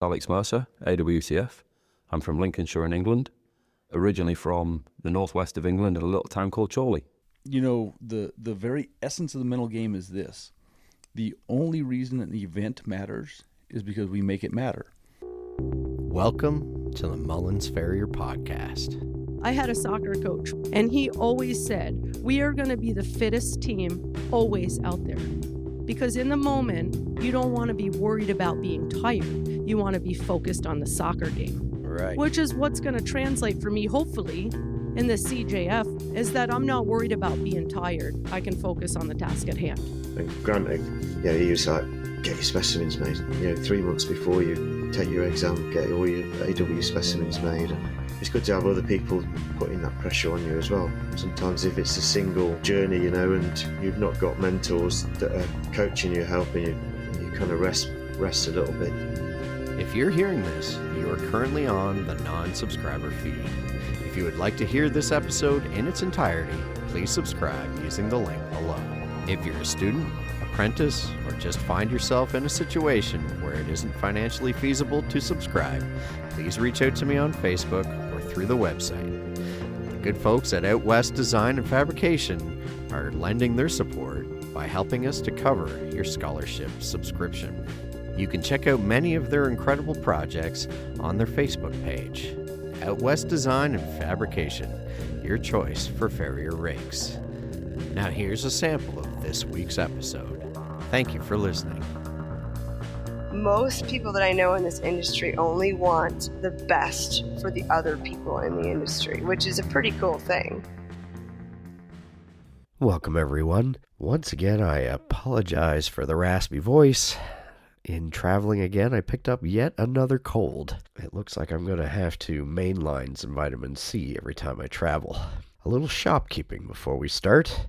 Alex Mercer, AWCF. I'm from Lincolnshire in England, originally from the northwest of England in a little town called Chorley. You know, the very essence of the mental game is this. The only reason an event matters is because we make it matter. Welcome to the Mullins Farrier Podcast. I had a soccer coach, and he always said, we are going to be the fittest team always out there. Because in the moment, you don't want to be worried about being tired. You want to be focused on the soccer game. Right. Which is what's going to translate for me, hopefully, in the CJF, is that I'm not worried about being tired. I can focus on the task at hand. And granted, you was like, get your specimens made. 3 months before you take your exam, get all your AW specimens made. And it's good to have other people putting that pressure on you as well. Sometimes if it's a single journey, and you've not got mentors that are coaching you, helping you, you kind of rest a little bit. If you're hearing this, you are currently on the non-subscriber feed. If you would like to hear this episode in its entirety, please subscribe using the link below. If you're a student, apprentice, or just find yourself in a situation where it isn't financially feasible to subscribe, please reach out to me on Facebook or through the website. The good folks at Out West Design and Fabrication are lending their support by helping us to cover your scholarship subscription. You can check out many of their incredible projects on their Facebook page. Out West Design and Fabrication, your choice for farrier rigs. Now here's a sample of this week's episode. Thank you for listening. Most people that I know in this industry only want the best for the other people in the industry, which is a pretty cool thing. Welcome everyone. Once again, I apologize for the raspy voice. In traveling again, I picked up yet another cold. It looks like I'm going to have to mainline some vitamin C every time I travel. A little shopkeeping before we start.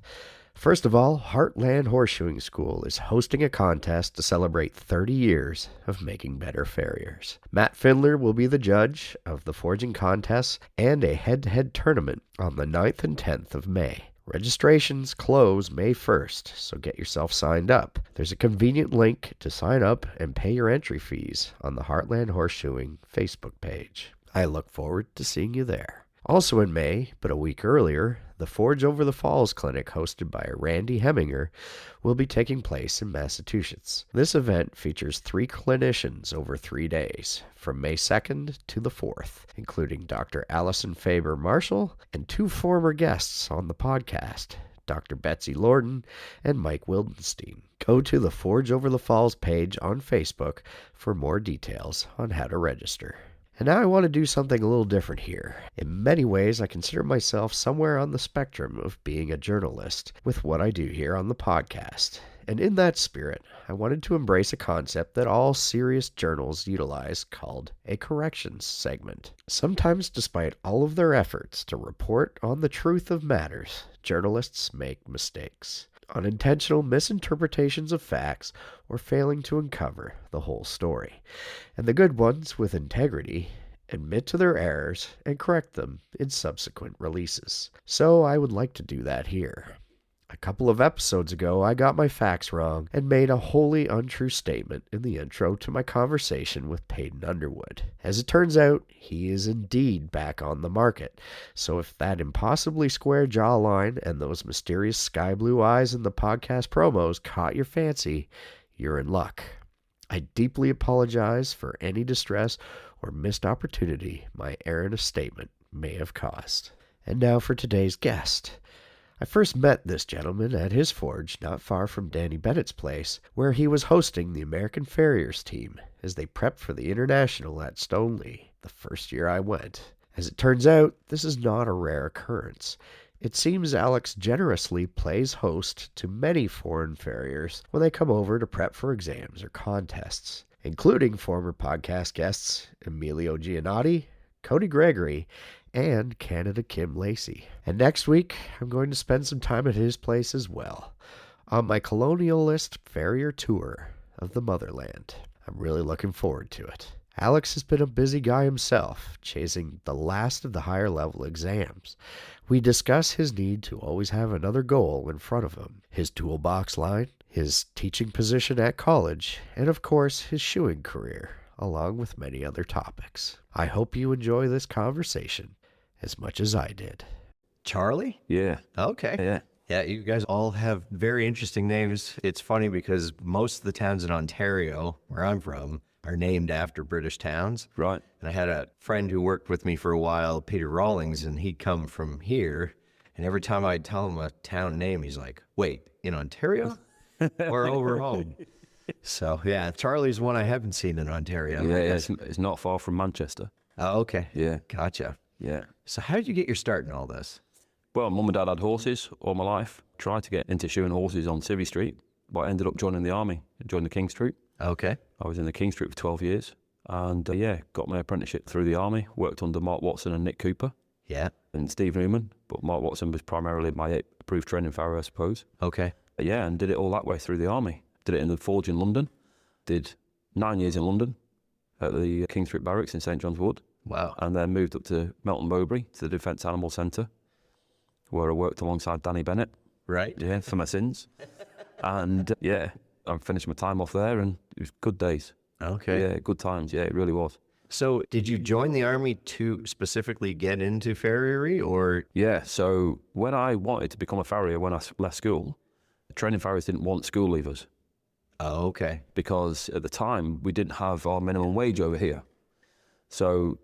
First of all, Heartland Horseshoeing School is hosting a contest to celebrate 30 years of making better farriers. Matt Findler will be the judge of the forging contests and a head-to-head tournament on the 9th and 10th of May. Registrations close May 1st, so get yourself signed up. There's a convenient link to sign up and pay your entry fees on the Heartland Horseshoeing Facebook page. I look forward to seeing you there. Also in May, but a week earlier, the Forge Over the Falls Clinic hosted by Randy Heminger will be taking place in Massachusetts. This event features 3 clinicians over 3 days, from May 2nd to the 4th, including Dr. Allison Faber-Marshall and 2 former guests on the podcast, Dr. Betsy Lorden and Mike Wildenstein. Go to the Forge Over the Falls page on Facebook for more details on how to register. And now I want to do something a little different here. In many ways, I consider myself somewhere on the spectrum of being a journalist with what I do here on the podcast. And in that spirit, I wanted to embrace a concept that all serious journals utilize called a corrections segment. Sometimes, despite all of their efforts to report on the truth of matters, journalists make mistakes. Unintentional misinterpretations of facts, or failing to uncover the whole story. And the good ones, with integrity, admit to their errors and correct them in subsequent releases. So I would like to do that here. A couple of episodes ago, I got my facts wrong and made a wholly untrue statement in the intro to my conversation with Peyton Underwood. As it turns out, he is indeed back on the market. So if that impossibly square jawline and those mysterious sky blue eyes in the podcast promos caught your fancy, you're in luck. I deeply apologize for any distress or missed opportunity my erroneous statement may have caused. And now for today's guest. I first met this gentleman at his forge not far from Danny Bennett's place, where he was hosting the American Farriers team as they prepped for the International at Stoneleigh the first year I went. As it turns out, this is not a rare occurrence. It seems Alex generously plays host to many foreign farriers when they come over to prep for exams or contests, including former podcast guests Emilio Giannotti, Cody Gregory, and Canada Kim Lacey. And next week, I'm going to spend some time at his place as well, on my colonialist farrier tour of the motherland. I'm really looking forward to it. Alex has been a busy guy himself, chasing the last of the higher level exams. We discuss his need to always have another goal in front of him, his toolbox line, his teaching position at college, and of course his shoeing career, along with many other topics. I hope you enjoy this conversation as much as I did. Charlie? Yeah. Okay. Yeah. Yeah, you guys all have very interesting names. It's funny because most of the towns in Ontario, where I'm from, are named after British towns. Right. And I had a friend who worked with me for a while, Peter Rawlings, and he'd come from here. And every time I'd tell him a town name, he's like, wait, in Ontario or over home? So, yeah, Charlie's one I haven't seen in Ontario. Yeah, it's not far from Manchester. Oh, okay. Yeah. Gotcha. Yeah. So how did you get your start in all this? Well, Mum and Dad had horses all my life. Tried to get into shoeing horses on Civvy Street, but I ended up joining the army. I joined the King's Troop. Okay. I was in the King's Troop for 12 years. And, got my apprenticeship through the army. Worked under Mark Watson and Nick Cooper Yeah. and Steve Newman. But Mark Watson was primarily my approved training farrier, I suppose. Okay. And did it all that way through the army. Did it in the Forge in London. Did 9 years in London at the King's Troop Barracks in St John's Wood. Wow. And then moved up to Melton Mowbray, to the Defence Animal Centre, where I worked alongside Danny Bennett, Right. for my sins. And, I finished my time off there, and it was good days. Okay. Yeah, good times. Yeah, it really was. So did you join the army to specifically get into farriery or? Yeah, so when I wanted to become a farrier when I left school, the training farriers didn't want school leavers Oh, okay. because at the time we didn't have our minimum wage over here. So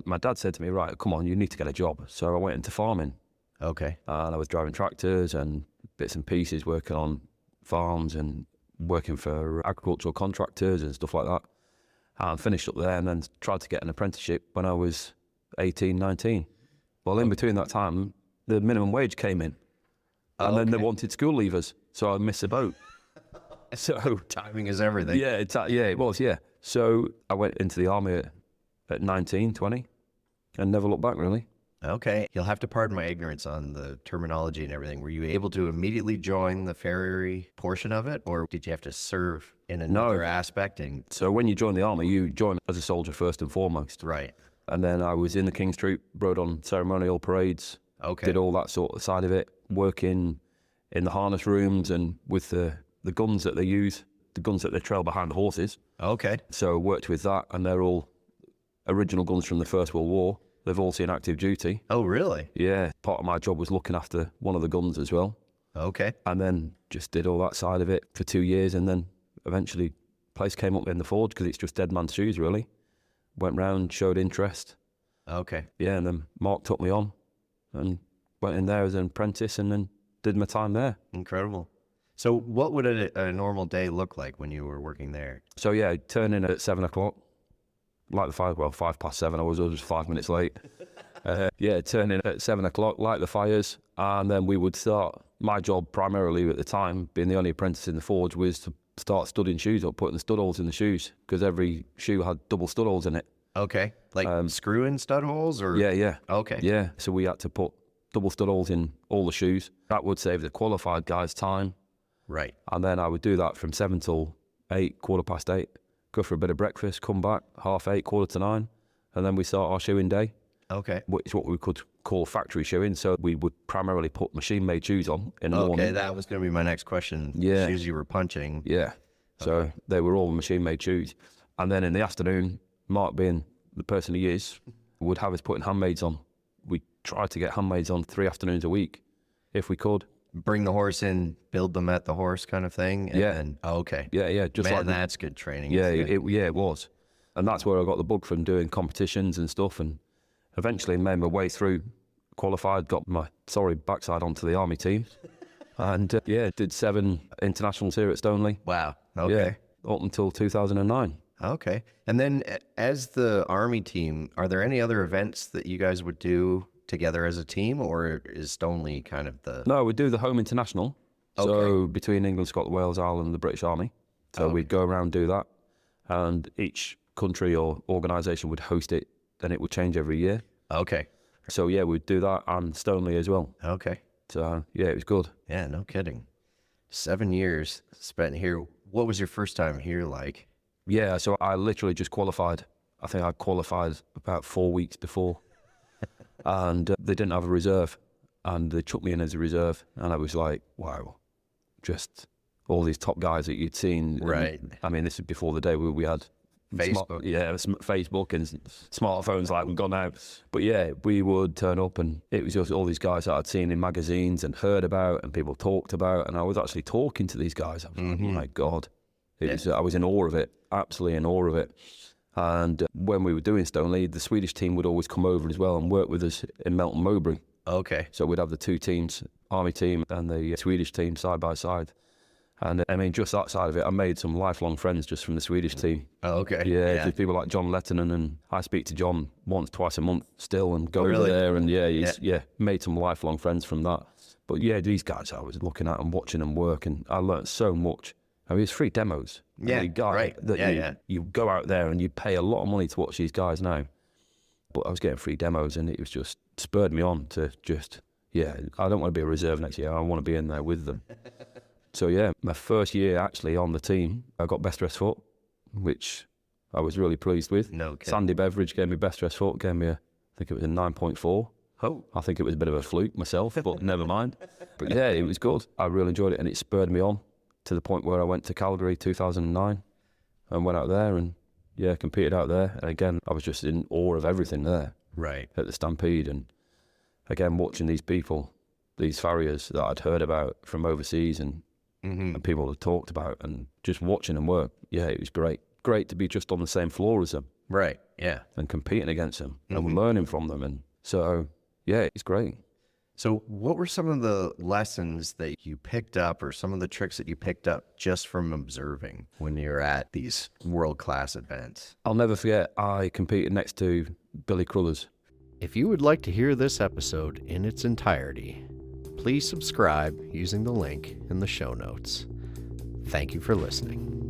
my dad said to me, right, come on, you need to get a job. So I went into farming. Okay. And I was driving tractors and bits and pieces, working on farms and working for agricultural contractors and stuff like that. And finished up there and then tried to get an apprenticeship when I was 18, 19. Well, in between that time, the minimum wage came in. And then they wanted school leavers, so I missed the boat. So Timing is everything. yeah, it was. So I went into the army at 19, 20 and never looked back, really. Okay. You'll have to pardon my ignorance on the terminology and everything. Were you able to immediately join the farriery portion of it, or did you have to serve in another aspect? And So when you join the army, you join as a soldier first and foremost. right. And then I was in the King's Troop, rode on ceremonial parades, Okay. did all that sort of side of it, working in the harness rooms and with the guns that they use, the guns that they trail behind the horses. Okay. So worked with that, and they're all original guns from the First World War. They've all seen active duty. Oh, really? Yeah, part of my job was looking after one of the guns as well. Okay. And then just did all that side of it for 2 years, and then eventually place came up in the Forge because it's just dead man's shoes, really. Went round, showed interest. Okay. Yeah, and then Mark took me on and went in there as an apprentice and then did my time there. Incredible. So what would a normal day look like when you were working there? So yeah, I'd turn in at 7 o'clock, like the 5:07. I was always 5 minutes late. Turn in at 7 o'clock, light the fires, and then we would start. My job primarily at the time, being the only apprentice in the Forge, was to start studding shoes up, putting the stud holes in the shoes, because every shoe had double stud holes in it. Okay. Like screw-in stud holes or? Yeah. Okay. Yeah, so we had to put double stud holes in all the shoes. That would save the qualified guys time. Right. And then I would do that from 7 till 8, 8:15, go for a bit of breakfast, come back, 8:30, 8:45, and then we start our shoeing day, Okay. which is what we could call factory shoeing. So we would primarily put machine-made shoes on in the morning. Okay, that was going to be my next question. Yeah. Shoes you were punching. Yeah. So they were all machine-made shoes. And then in the afternoon, Mark being the person he is, would have us putting handmaids on. We tried to get handmaids on 3 afternoons a week, if we could. Bring the horse in, build them at the horse kind of thing. And Yeah. then- okay. Yeah, just Man, like that's good training. Yeah, isn't it? it was. And that's where I got the bug from doing competitions and stuff, and eventually made my way through, qualified, got my sorry backside onto the army team, and did 7 internationals here at Stoneleigh. Wow. Okay. Yeah, up until 2009. Okay. And then as the army team, are there any other events that you guys would do together as a team, or is Stoneleigh kind of the... No, we do the home international. So between England, Scotland, Wales, Ireland, and the British Army. So we'd go around do that, and each country or organisation would host it, and it would change every year. Okay. So yeah, we'd do that and Stoneleigh as well. Okay. So yeah, it was good. Yeah, no kidding. 7 years spent here. What was your first time here like? Yeah, so I literally just qualified. I think I qualified about 4 weeks before. And they didn't have a reserve. And they took me in as a reserve. And I was like, wow, just all these top guys that you'd seen. Right. I mean, this is before the day where we had Facebook. Facebook and smartphones like we've got now. But yeah, we would turn up and it was just all these guys that I'd seen in magazines and heard about and people talked about, and I was actually talking to these guys. I was like, oh my God. I was in awe of it, absolutely in awe of it. And when we were doing Stoneleigh, the Swedish team would always come over as well and work with us in Melton Mowbray. Okay. So we'd have the two teams, Army team and the Swedish team side by side. And I mean, just that side of it, I made some lifelong friends just from the Swedish team. Oh, okay. Yeah, there's people like John Lettinen, and I speak to John once, twice a month still and go over really? there. And made some lifelong friends from that. But yeah, these guys I was looking at and watching them work, and I learned so much. I mean, it's free demos. Yeah, right. You go out there and you pay a lot of money to watch these guys now. But I was getting free demos, and it was just spurred me on to just, I don't want to be a reserve next year. I want to be in there with them. So yeah, my first year actually on the team, I got best dressed foot, which I was really pleased with. No kidding. Sandy Beveridge gave me best dressed foot, gave me I think it was a 9.4. Oh. I think it was a bit of a fluke myself, but never mind. But yeah, it was good. I really enjoyed it, and it spurred me on to the point where I went to Calgary 2009 and went out there and competed out there. And again, I was just in awe of everything there. Right. At the Stampede, and again, watching these people, these farriers that I'd heard about from overseas and people had talked about, and just watching them work. Yeah, it was great. Great to be just on the same floor as them. Right, yeah. And competing against them and learning from them. And so, yeah, it's great. So what were some of the lessons that you picked up, or some of the tricks that you picked up just from observing when you're at these world-class events? I'll never forget, I competed next to Billy Cruthers. If you would like to hear this episode in its entirety, please subscribe using the link in the show notes. Thank you for listening.